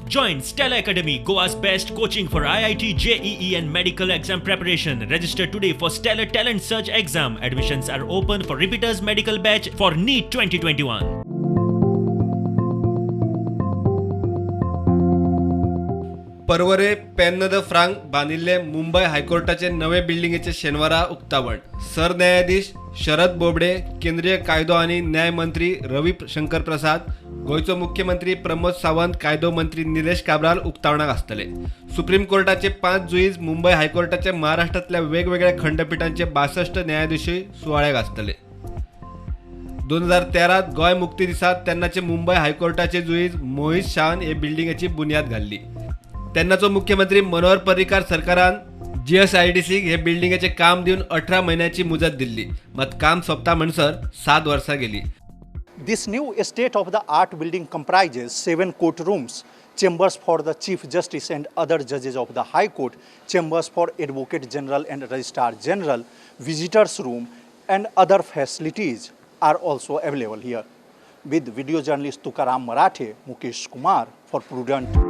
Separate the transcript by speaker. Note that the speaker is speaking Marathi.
Speaker 1: Join Stella Academy, Goa's best coaching for IIT, JEE and medical exam preparation. Register today for Stellar Talent Search exam. Admissions are open for repeaters medical batch for NEET 2021.
Speaker 2: परवरे पेन्हा de फ्रांक बांधिल्ले मुंबई हायकोर्टाचे नवे बिल्डिंगेचे शेनवारा उक्तावण. सरन्यायाधीश शरद बोबडे, केंद्रीय कायदो आणि न्याय मंत्री रवी शंकर प्रसाद, गोयचो मुख्यमंत्री प्रमोद सावंत, कायदो मंत्री निलेश काब्राल उक्तावणाक आसतले. सुप्रीम कोर्टाचे 5 जुईज मुंबई हायकोर्टाचे महाराष्ट्रातल्या वेगवेगळ्या खंडपीठांचे 62 न्यायाधीश सुवाळ्याक आसतले. 2013 गोय मुक्ती दिसात तेन्नाचे मुंबई हायकोर्टाचे जुईज मोहित शाहन हे बिल्डिंगेची बुन्याद घाल्ली. तेन्नाचो मुख्यमंत्री मनोहर पर्रीकार सरकारान GSIDC हे बिल्डिंगेचे काम दिवन 18 महिन्याची मुदत दिल्ली. मात काम सोंपता म्हणसर 7 वर्सां गेली.
Speaker 3: This new state-of-the-art building comprises 7 courtrooms, chambers for the Chief Justice and other judges of the High Court, chambers for Advocate General and Registrar General, visitors room and other facilities are also available here. With video journalist Tukaram Marathe, Mukesh Kumar for Prudent.